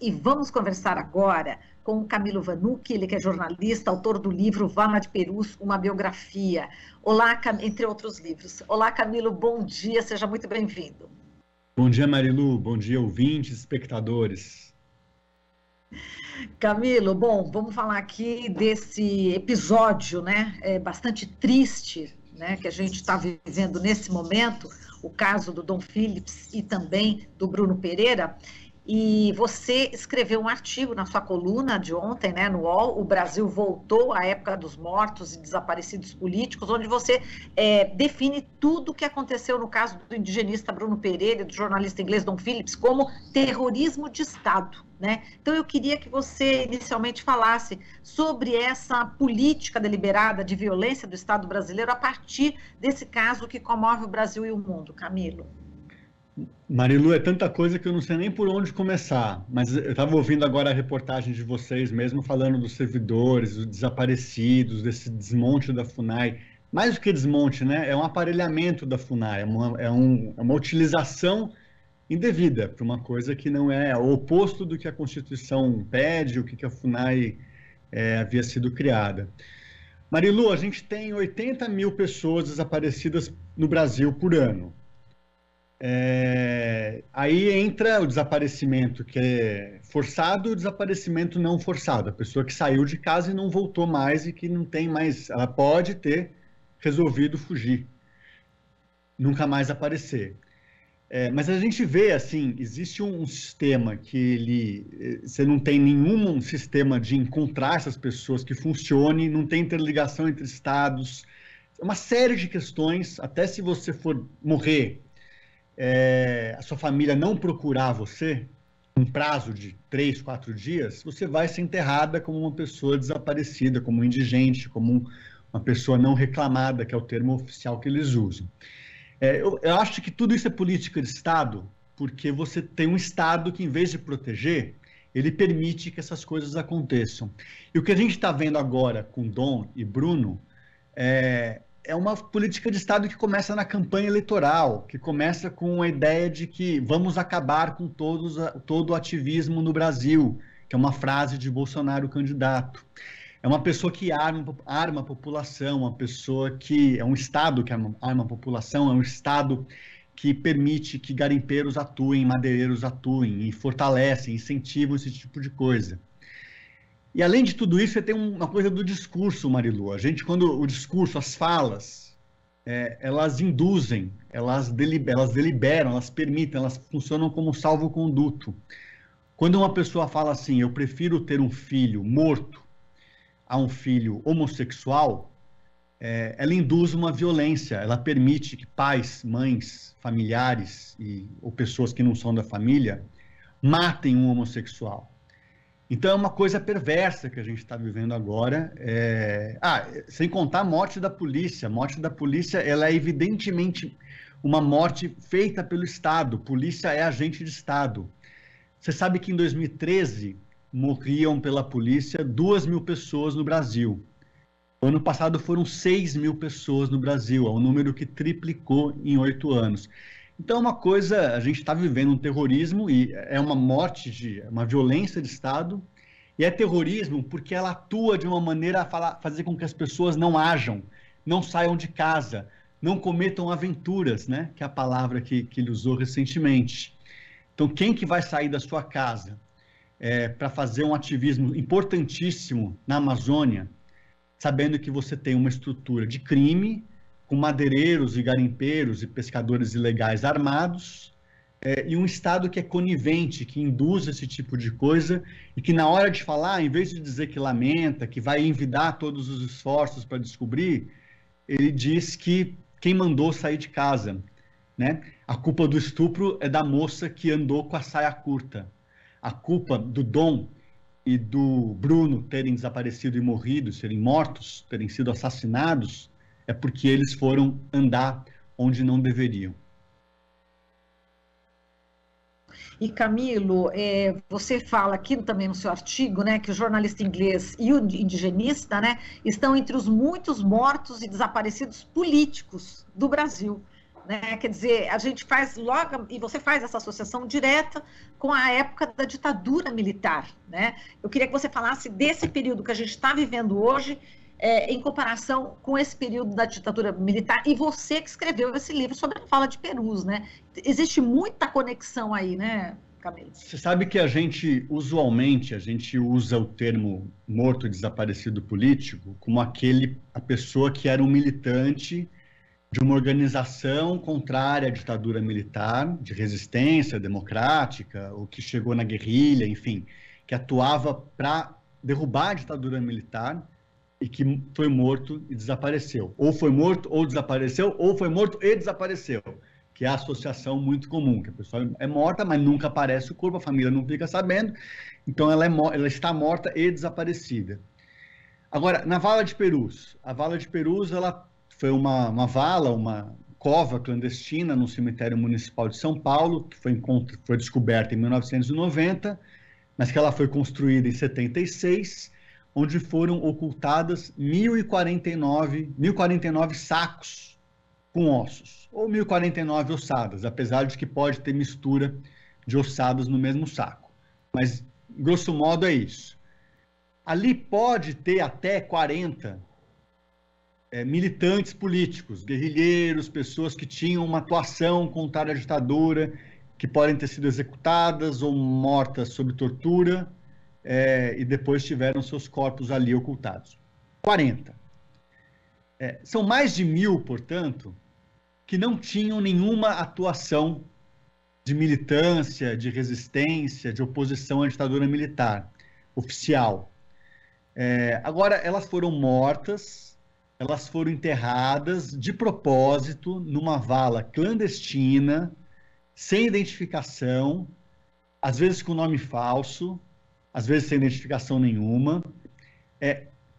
e vamos conversar agora com o Camilo Vanucchi, ele que é jornalista, autor do livro Vama de Perus, uma biografia. Olá, entre outros livros. Olá, Camilo, bom dia, seja muito bem-vindo. Bom dia, Marilu, bom dia, ouvintes, espectadores. Camilo, bom, vamos falar aqui desse episódio, né, bastante triste, né, que a gente está vivendo nesse momento, o caso do Dom Phillips e também do Bruno Pereira. E você escreveu um artigo na sua coluna de ontem, né, no UOL, O Brasil Voltou à Época dos Mortos e Desaparecidos Políticos, onde você define tudo o que aconteceu no caso do indigenista Bruno Pereira e do jornalista inglês Dom Phillips como terrorismo de Estado, né? Então eu queria que você inicialmente falasse sobre essa política deliberada de violência do Estado brasileiro a partir desse caso que comove o Brasil e o mundo, Camilo. Marilu, é tanta coisa que eu não sei nem por onde começar, mas eu estava ouvindo agora a reportagem de vocês mesmo falando dos servidores, dos desaparecidos, desse desmonte da FUNAI. Mais do que desmonte, né? É um aparelhamento da FUNAI, é uma utilização indevida para uma coisa que não é o oposto do que a Constituição pede, o que a FUNAI havia sido criada. Marilu, a gente tem 80 mil pessoas desaparecidas no Brasil por ano. Aí entra o desaparecimento que é forçado e o desaparecimento não forçado. A pessoa que saiu de casa e não voltou mais e que não tem mais... Ela pode ter resolvido fugir, nunca mais aparecer. Mas a gente vê, assim, existe um sistema que você não tem nenhum sistema de encontrar essas pessoas que funcione, não tem interligação entre estados, uma série de questões, até se você for morrer... a sua família não procurar você, um prazo de 3, 4 dias, você vai ser enterrada como uma pessoa desaparecida, como um indigente, como uma pessoa não reclamada, que é o termo oficial que eles usam. Eu acho que tudo isso é política de Estado, porque você tem um Estado que, em vez de proteger, ele permite que essas coisas aconteçam. E o que a gente está vendo agora com Dom e Bruno é uma política de Estado que começa na campanha eleitoral, que começa com a ideia de que vamos acabar com todo o ativismo no Brasil, que é uma frase de Bolsonaro candidato. É uma pessoa que arma a população, uma pessoa que é um Estado que arma a população, é um Estado que permite que garimpeiros atuem, madeireiros atuem, e fortalecem, incentivam esse tipo de coisa. E além de tudo isso, você tem uma coisa do discurso, Marilu. A gente, quando o discurso, as falas, elas induzem, elas deliberam, elas permitem, elas funcionam como salvo-conduto. Quando uma pessoa fala assim, eu prefiro ter um filho morto a um filho homossexual, ela induz uma violência, ela permite que pais, mães, familiares ou pessoas que não são da família matem um homossexual. Então é uma coisa perversa que a gente está vivendo agora, sem contar a morte da polícia. A morte da polícia, ela é evidentemente uma morte feita pelo Estado. Polícia é agente de Estado. Você sabe que em 2013 morriam pela polícia 2.000 pessoas no Brasil. No ano passado foram 6.000 pessoas no Brasil, é um número que triplicou em 8 anos. Então, uma coisa, a gente está vivendo um terrorismo e é uma morte, uma violência de Estado, e é terrorismo porque ela atua de uma maneira a fazer com que as pessoas não ajam, não saiam de casa, não cometam aventuras, né? Que é a palavra que ele usou recentemente. Então, quem que vai sair da sua casa para fazer um ativismo importantíssimo na Amazônia, sabendo que você tem uma estrutura de crime, com madeireiros e garimpeiros e pescadores ilegais armados, e um Estado que é conivente, que induz esse tipo de coisa, e que na hora de falar, em vez de dizer que lamenta, que vai envidar todos os esforços para descobrir, ele diz que quem mandou sair de casa, né? A culpa do estupro é da moça que andou com a saia curta. A culpa do Dom e do Bruno terem desaparecido e morrido, serem mortos, terem sido assassinados, é porque eles foram andar onde não deveriam. E Camilo, você fala aqui também no seu artigo, né, que o jornalista inglês e o indigenista, né, estão entre os muitos mortos e desaparecidos políticos do Brasil. né? Quer dizer, a gente faz logo, e você faz essa associação direta com a época da ditadura militar, né? Eu queria que você falasse desse período que a gente está vivendo hoje, em comparação com esse período da ditadura militar, e você que escreveu esse livro sobre a fala de Perus, né? Existe muita conexão aí, né, Camilo? Você sabe que usualmente, a gente usa o termo morto, desaparecido político como a pessoa que era um militante de uma organização contrária à ditadura militar, de resistência democrática, ou que chegou na guerrilha, enfim, que atuava para derrubar a ditadura militar e que foi morto e desapareceu. Ou foi morto ou desapareceu, ou foi morto e desapareceu, que é a associação muito comum, que a pessoa é morta, mas nunca aparece o corpo, a família não fica sabendo, então ela está morta e desaparecida. Agora, na Vala de Perus, a Vala de Perus, ela foi uma vala, uma cova clandestina no cemitério municipal de São Paulo, que foi descoberta em 1990, mas que ela foi construída em 76, onde foram ocultadas 1.049 sacos com ossos, ou 1.049 ossadas, apesar de que pode ter mistura de ossadas no mesmo saco. Mas, grosso modo, é isso. Ali pode ter até 40 militantes políticos, guerrilheiros, pessoas que tinham uma atuação contrária à ditadura, que podem ter sido executadas ou mortas sob tortura, e depois tiveram seus corpos ali ocultados. 40. São mais de 1.000, portanto, que não tinham nenhuma atuação de militância, de resistência, de oposição à ditadura militar oficial. Agora, elas foram mortas, elas foram enterradas de propósito numa vala clandestina, sem identificação, às vezes com nome falso, às vezes sem identificação nenhuma,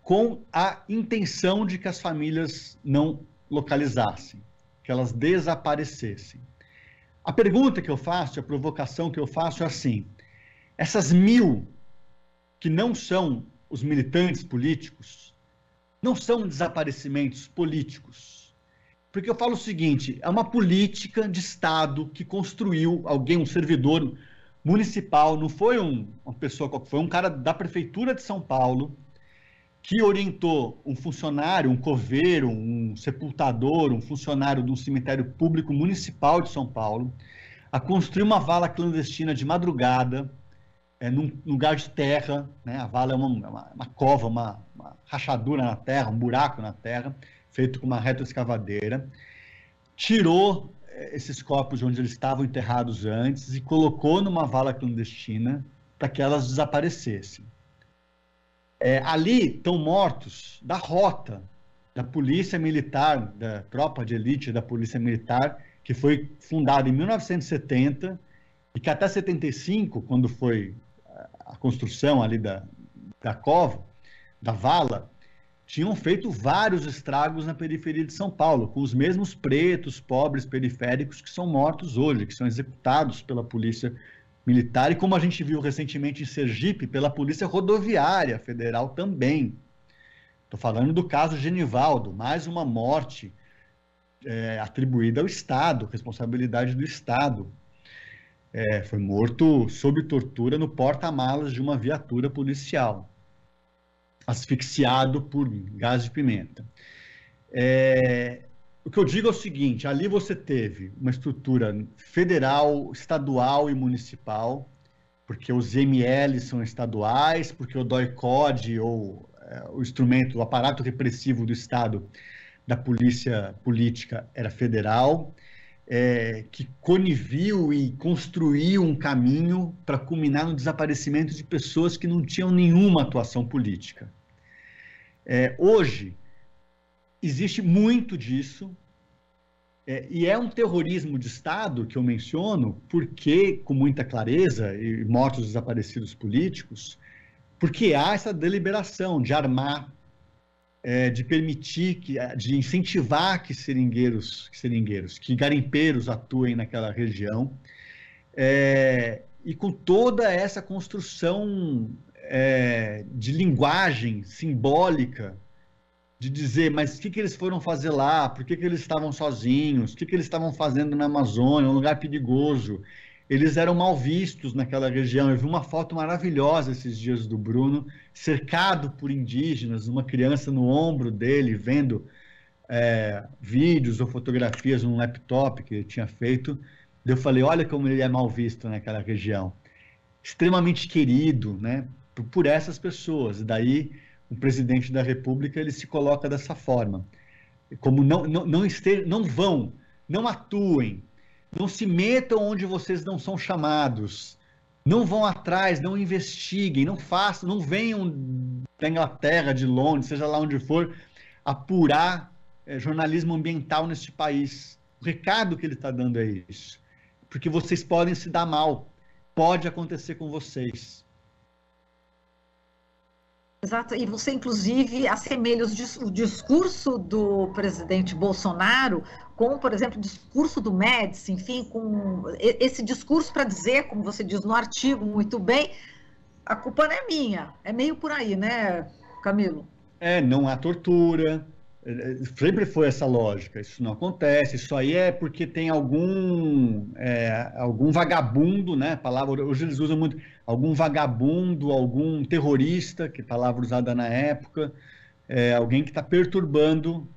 com a intenção de que as famílias não localizassem, que elas desaparecessem. A pergunta que eu faço, a provocação que eu faço é assim: essas 1.000 que não são os militantes políticos, não são desaparecimentos políticos. Porque eu falo o seguinte, é uma política de Estado que construiu alguém, um servidor municipal, não foi uma pessoa qualquer, foi um cara da Prefeitura de São Paulo, que orientou um funcionário, um coveiro, um sepultador, um funcionário de um cemitério público municipal de São Paulo, a construir uma vala clandestina de madrugada, num lugar de terra, né? A vala é uma cova, uma rachadura na terra, um buraco na terra, feito com uma retroescavadeira, tirou esses corpos de onde eles estavam enterrados antes e colocou numa vala clandestina para que elas desaparecessem. Ali estão mortos da rota da Polícia Militar, da tropa de elite da Polícia Militar, que foi fundada em 1970 e que até 75, quando foi a construção ali da cova, da vala, tinham feito vários estragos na periferia de São Paulo, com os mesmos pretos, pobres, periféricos que são mortos hoje, que são executados pela Polícia Militar, e como a gente viu recentemente em Sergipe, pela Polícia Rodoviária Federal também. Estou falando do caso Genivaldo, mais uma morte atribuída ao Estado, responsabilidade do Estado. Foi morto sob tortura no porta-malas de uma viatura policial, asfixiado por gás de pimenta. O que eu digo é o seguinte: ali você teve uma estrutura federal, estadual e municipal, porque os ML são estaduais, porque o DOI-CODE, ou o instrumento, o aparato repressivo do Estado, da polícia política, era federal, que coniviu e construiu um caminho para culminar no desaparecimento de pessoas que não tinham nenhuma atuação política. Hoje, existe muito disso, e é um terrorismo de Estado que eu menciono, porque, com muita clareza, e mortos desaparecidos políticos, porque há essa deliberação de armar, de permitir, de incentivar que que garimpeiros atuem naquela região, e com toda essa construção de linguagem simbólica de dizer, mas o que eles foram fazer lá? Por que eles estavam sozinhos? O que eles estavam fazendo na Amazônia? Um lugar perigoso. Eles eram mal vistos naquela região. Eu vi uma foto maravilhosa esses dias do Bruno, cercado por indígenas, uma criança no ombro dele, vendo vídeos ou fotografias num laptop que ele tinha feito. Eu falei, olha como ele é mal visto naquela região. Extremamente querido, né, por essas pessoas. E daí, o presidente da República, ele se coloca dessa forma. Como não vão, não atuem, não se metam onde vocês não são chamados, não vão atrás, não investiguem, não façam, não venham da Inglaterra, de Londres, seja lá onde for, apurar jornalismo ambiental neste país. O recado que ele está dando é isso. Porque vocês podem se dar mal. Pode acontecer com vocês. Exato, e você, inclusive, assemelha o discurso do presidente Bolsonaro com, por exemplo, o discurso do Médici, enfim, com esse discurso para dizer, como você diz no artigo muito bem, a culpa não é minha. É meio por aí, né, Camilo? Não há tortura. Sempre foi essa lógica. Isso não acontece. Isso aí é porque tem algum vagabundo, né? Palavra hoje eles usam muito, algum vagabundo, algum terrorista, que é palavra usada na época, alguém que está perturbando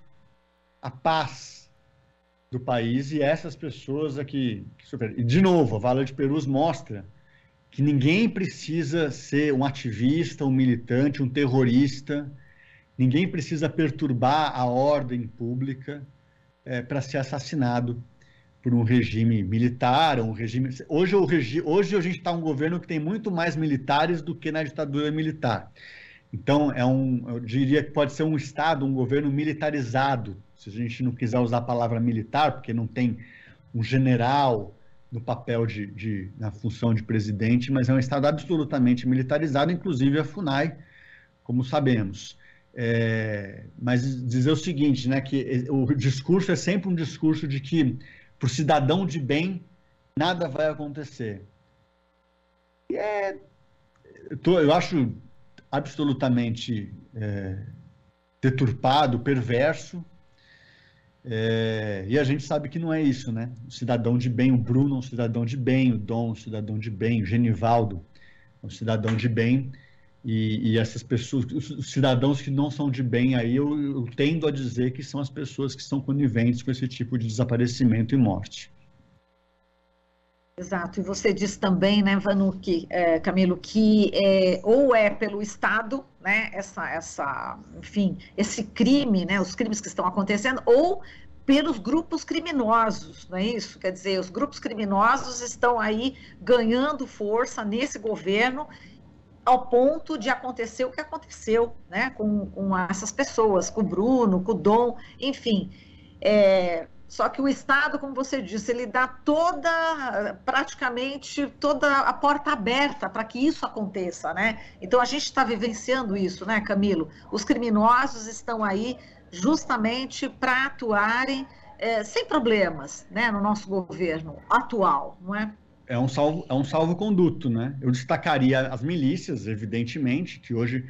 a paz do país, e essas pessoas aqui e de novo, a Vala de Perus mostra que ninguém precisa ser um ativista, um militante, um terrorista. Ninguém precisa perturbar a ordem pública para ser assassinado por um regime militar, um regime. Hoje a gente está um governo que tem muito mais militares do que na ditadura militar. Então, eu diria que pode ser um Estado, um governo militarizado, se a gente não quiser usar a palavra militar, porque não tem um general no papel na função de presidente, mas é um Estado absolutamente militarizado, inclusive a FUNAI, como sabemos. Mas dizer o seguinte, né, que o discurso é sempre um discurso de que para o cidadão de bem nada vai acontecer. E eu acho absolutamente deturpado, perverso, e a gente sabe que não é isso, né? O cidadão de bem, o Bruno é um cidadão de bem, o Dom é um cidadão de bem, o Genivaldo é um cidadão de bem. E essas pessoas, os cidadãos que não são de bem aí, eu tendo a dizer que são as pessoas que são coniventes com esse tipo de desaparecimento e morte. Exato, e você disse também, né, Vanucchi, Camilo, que ou é pelo Estado, né, enfim, esse crime, né, os crimes que estão acontecendo, ou pelos grupos criminosos, não é isso? Quer dizer, os grupos criminosos estão aí ganhando força nesse governo, ao ponto de acontecer o que aconteceu, né, com essas pessoas, com o Bruno, com o Dom, enfim. Só que o Estado, como você disse, ele dá praticamente toda a porta aberta para que isso aconteça, né? Então a gente está vivenciando isso, né, Camilo? Os criminosos estão aí justamente para atuarem sem problemas, né, no nosso governo atual, não é? É um salvo-conduto, né? Eu destacaria as milícias, evidentemente, que hoje,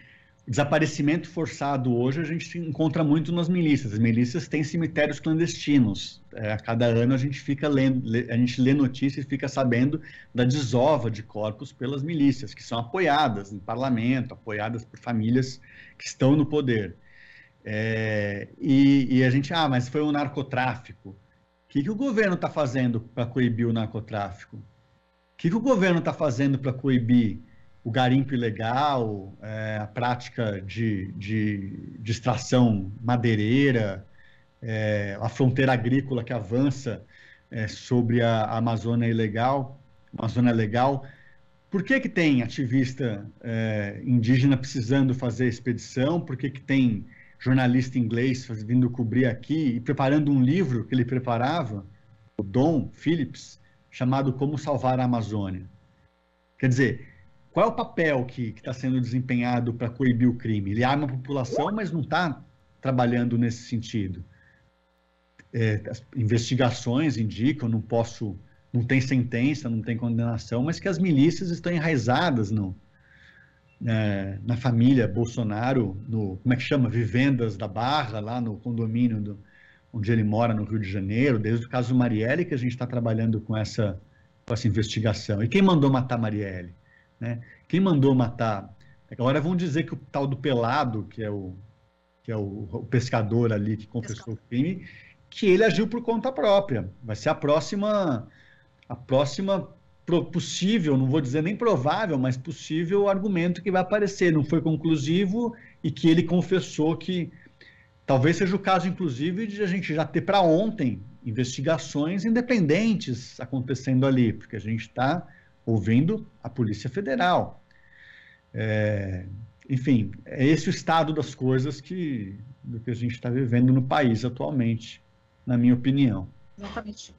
desaparecimento forçado hoje, a gente encontra muito nas milícias. As milícias têm cemitérios clandestinos. A cada ano a gente lê notícias e fica sabendo da desova de corpos pelas milícias, que são apoiadas no parlamento, apoiadas por famílias que estão no poder. E a gente, mas foi um narcotráfico. O que o governo está fazendo para coibir o narcotráfico? O que o governo está fazendo para coibir o garimpo ilegal, a prática de extração madeireira, a fronteira agrícola que avança sobre a Amazônia ilegal, Amazônia legal? Por que tem ativista indígena precisando fazer expedição? Por que tem jornalista inglês vindo cobrir aqui e preparando um livro que ele preparava, o Dom Phillips, chamado Como Salvar a Amazônia? Quer dizer, qual é o papel que está sendo desempenhado para coibir o crime? Ele arma a população, mas não está trabalhando nesse sentido. As investigações indicam, não tem sentença, não tem condenação, mas que as milícias estão enraizadas na família Bolsonaro, no, como é que chama? Vivendas da Barra, lá no condomínio onde ele mora, no Rio de Janeiro, desde o caso Marielle, que a gente está trabalhando com essa investigação. E quem mandou matar Marielle? Né? Quem mandou matar? Agora vão dizer que o tal do Pelado, que é o pescador ali que confessou o crime, que ele agiu por conta própria. Vai ser a próxima possível, não vou dizer nem provável, mas possível argumento que vai aparecer. Não foi conclusivo e que ele confessou que talvez seja o caso, inclusive, de a gente já ter para ontem investigações independentes acontecendo ali, porque a gente está ouvindo a Polícia Federal. Enfim, é esse o estado das coisas do que a gente está vivendo no país atualmente, na minha opinião. Exatamente.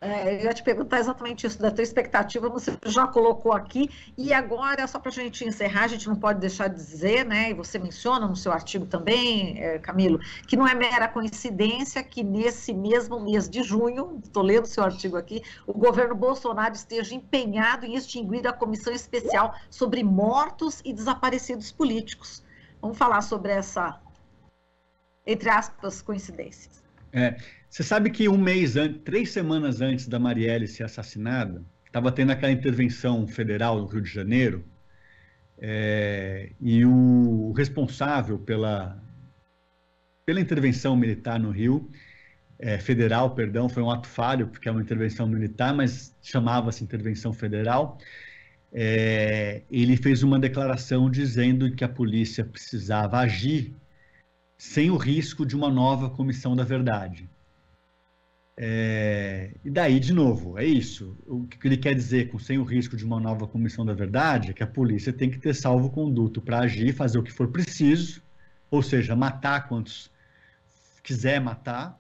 Eu ia te perguntar exatamente isso, da tua expectativa, você já colocou aqui, e agora, só para a gente encerrar, a gente não pode deixar de dizer, né, e você menciona no seu artigo também, Camilo, que não é mera coincidência que nesse mesmo mês de junho, estou lendo o seu artigo aqui, o governo Bolsonaro esteja empenhado em extinguir a comissão especial sobre mortos e desaparecidos políticos. Vamos falar sobre essa, entre aspas, coincidências. Você sabe que 3 semanas antes da Marielle ser assassinada, estava tendo aquela intervenção federal no Rio de Janeiro, e o responsável pela intervenção militar no Rio, federal, perdão, foi um ato falho, porque é uma intervenção militar, mas chamava-se intervenção federal, ele fez uma declaração dizendo que a polícia precisava agir sem o risco de uma nova comissão da verdade. E daí, de novo, é isso. O que ele quer dizer com sem o risco de uma nova comissão da verdade é que a polícia tem que ter salvo-conduto para agir, fazer o que for preciso, ou seja, matar quantos quiser matar,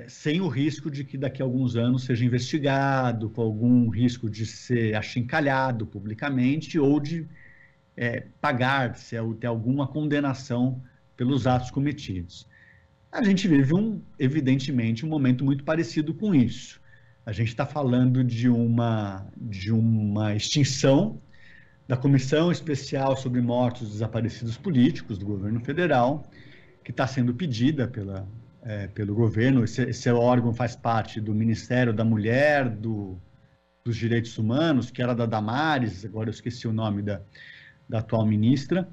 sem o risco de que daqui a alguns anos seja investigado, com algum risco de ser achincalhado publicamente ou de pagar, se ter alguma condenação pelos atos cometidos. A gente vive, evidentemente, um momento muito parecido com isso. A gente está falando de uma extinção da Comissão Especial sobre Mortos e Desaparecidos Políticos do governo federal, que está sendo pedida pelo governo. Esse órgão faz parte do Ministério da Mulher, dos Direitos Humanos, que era da Damares, agora eu esqueci o nome da atual ministra,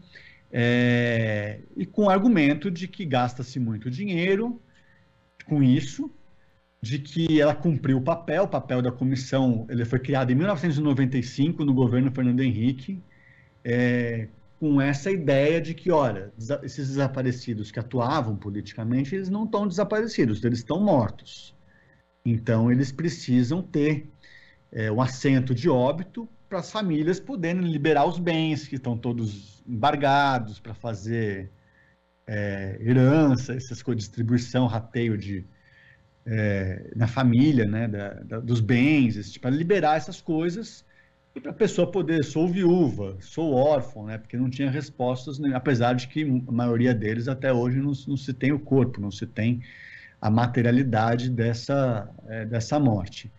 e com o argumento de que gasta-se muito dinheiro com isso, de que ela cumpriu o papel da comissão. Ele foi criado em 1995 no governo Fernando Henrique, com essa ideia de que, olha, esses desaparecidos que atuavam politicamente, eles não estão desaparecidos, eles estão mortos. Então, eles precisam ter um assento de óbito para as famílias poderem liberar os bens que estão todos embargados para fazer herança, essas coisas, distribuição, rateio na família, né, dos bens, para liberar essas coisas e para a pessoa poder, sou viúva, sou órfão, né, porque não tinha respostas, né, apesar de que a maioria deles até hoje não se tem o corpo, não se tem a materialidade dessa morte.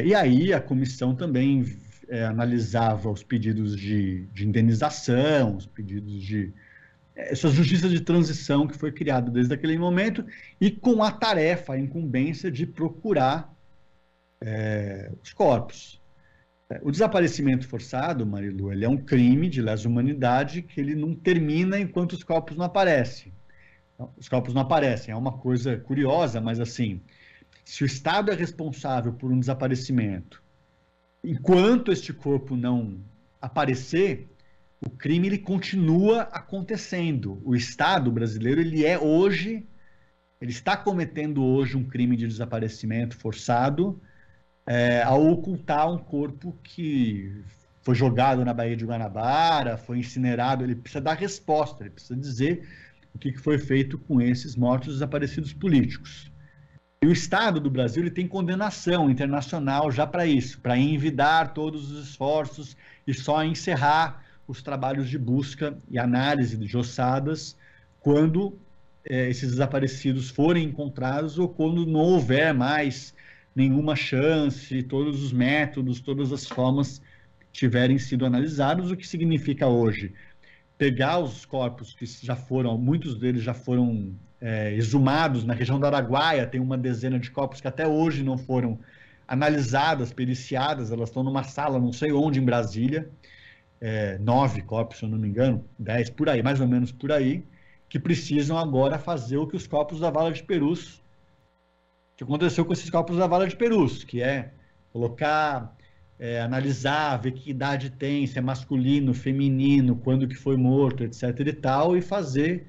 E aí a comissão também analisava os pedidos de indenização, os pedidos de essa justiça de transição que foi criada desde aquele momento, e com a tarefa, a incumbência de procurar os corpos. O desaparecimento forçado, Marilu, ele é um crime de lesa humanidade que ele não termina enquanto os corpos não aparecem. Os corpos não aparecem, é uma coisa curiosa, mas assim, se o Estado é responsável por um desaparecimento, enquanto este corpo não aparecer, o crime ele continua acontecendo. O Estado brasileiro, ele está cometendo hoje um crime de desaparecimento forçado ao ocultar um corpo que foi jogado na Baía de Guanabara, foi incinerado. Ele precisa dar resposta, ele precisa dizer o que foi feito com esses mortos desaparecidos políticos. E o Estado do Brasil ele tem condenação internacional já para isso, para envidar todos os esforços e só encerrar os trabalhos de busca e análise de ossadas quando esses desaparecidos forem encontrados ou quando não houver mais nenhuma chance, todos os métodos, todas as formas tiverem sido analisados, o que significa hoje pegar os corpos que já foram, muitos deles já foram exumados na região do Araguaia, tem uma dezena de corpos que até hoje não foram analisadas, periciadas, elas estão numa sala, não sei onde, em Brasília, 9 corpos, se eu não me engano, 10, por aí, mais ou menos por aí, que precisam agora fazer o que os corpos da Vala de Perus, que aconteceu com esses corpos da Vala de Perus, que é colocar, analisar, ver que idade tem, se é masculino, feminino, quando que foi morto, etc e tal, e fazer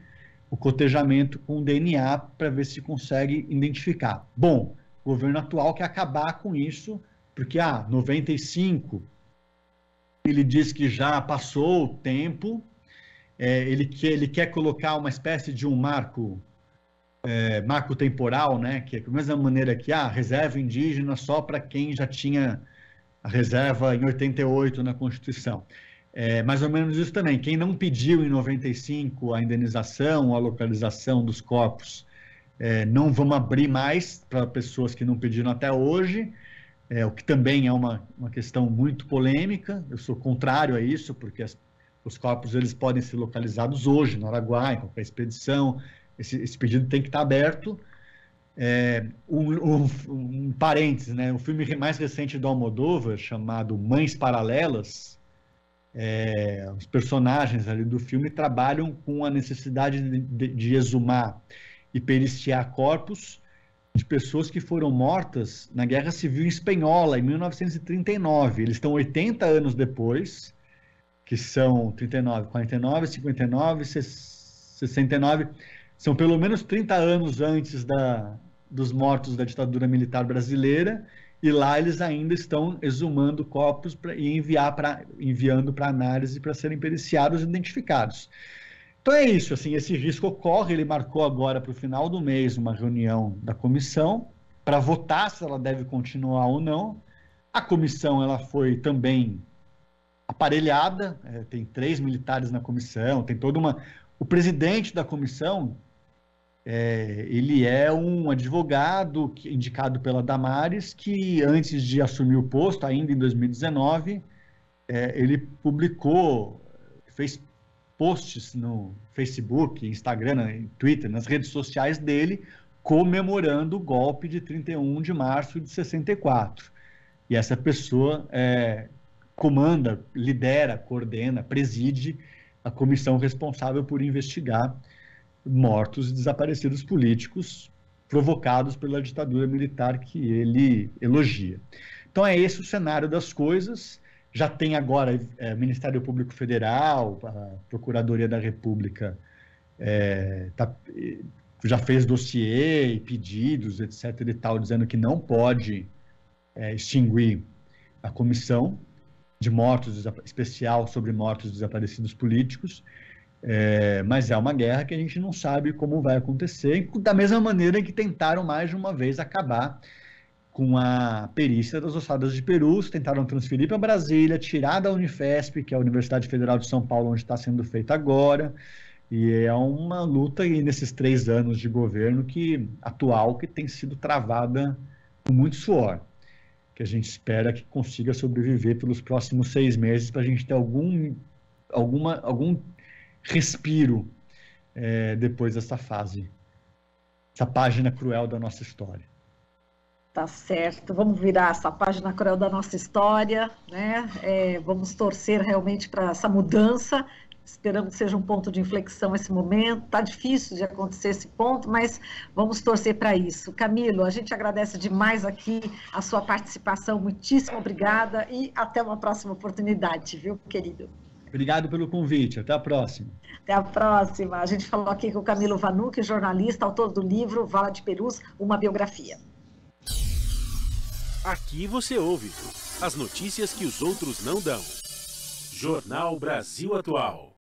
o cotejamento com o DNA para ver se consegue identificar. Bom, o governo atual quer acabar com isso, porque 95, ele diz que já passou o tempo, ele quer colocar uma espécie de um marco temporal, né? Que é da mesma maneira que reserva indígena só para quem já tinha a reserva em 88 na Constituição. Mais ou menos isso também. Quem não pediu em 95 a indenização, a localização dos corpos, não vamos abrir mais para pessoas que não pediram até hoje, o que também é uma questão muito polêmica. Eu sou contrário a isso, porque os corpos eles podem ser localizados hoje, no Araguaia, em qualquer expedição. Esse pedido tem que estar aberto. Um parênteses, né? O filme mais recente do Almodóvar, chamado Mães Paralelas, os personagens ali do filme trabalham com a necessidade de exumar e periciar corpos de pessoas que foram mortas na Guerra Civil Espanhola, em 1939. Eles estão 80 anos depois, que são 39, 49, 59, 69... São pelo menos 30 anos antes dos mortos da ditadura militar brasileira, e lá eles ainda estão exumando corpos e enviando para análise para serem periciados e identificados. Então é isso, assim, esse risco ocorre. Ele marcou agora para o final do mês uma reunião da comissão para votar se ela deve continuar ou não. A comissão ela foi também aparelhada, tem 3 militares na comissão, tem toda uma... O presidente da comissão, ele é um advogado indicado pela Damares, que antes de assumir o posto, ainda em 2019, ele fez posts no Facebook, Instagram, Twitter, nas redes sociais dele, comemorando o golpe de 31 de março de 64. E essa pessoa comanda, lidera, coordena, preside a comissão responsável por investigar mortos e desaparecidos políticos provocados pela ditadura militar que ele elogia. Então é esse o cenário das coisas. Já tem agora o Ministério Público Federal, a Procuradoria da República já fez dossiê e pedidos, etc. e tal, dizendo que não pode extinguir a comissão de mortos especial sobre mortos desaparecidos políticos. Mas é uma guerra que a gente não sabe como vai acontecer, da mesma maneira que tentaram mais de uma vez acabar com a perícia das ossadas de Perus, tentaram transferir para Brasília, tirar da Unifesp, que é a Universidade Federal de São Paulo, onde está sendo feito agora, e é uma luta aí nesses 3 anos de governo atual que tem sido travada com muito suor, que a gente espera que consiga sobreviver pelos próximos 6 meses para a gente ter algum respiro depois dessa fase, essa página cruel da nossa história. Tá certo, vamos virar essa página cruel da nossa história, né? Vamos torcer realmente para essa mudança. Esperamos que seja um ponto de inflexão esse momento. Está difícil de acontecer esse ponto, mas vamos torcer para isso. Camilo, a gente agradece demais aqui a sua participação. Muitíssimo obrigada e até uma próxima oportunidade, viu, querido? Obrigado pelo convite. Até a próxima. Até a próxima. A gente falou aqui com o Camilo Vanucchi, jornalista, autor do livro Vala de Perus, uma biografia. Aqui você ouve as notícias que os outros não dão. Jornal Brasil Atual.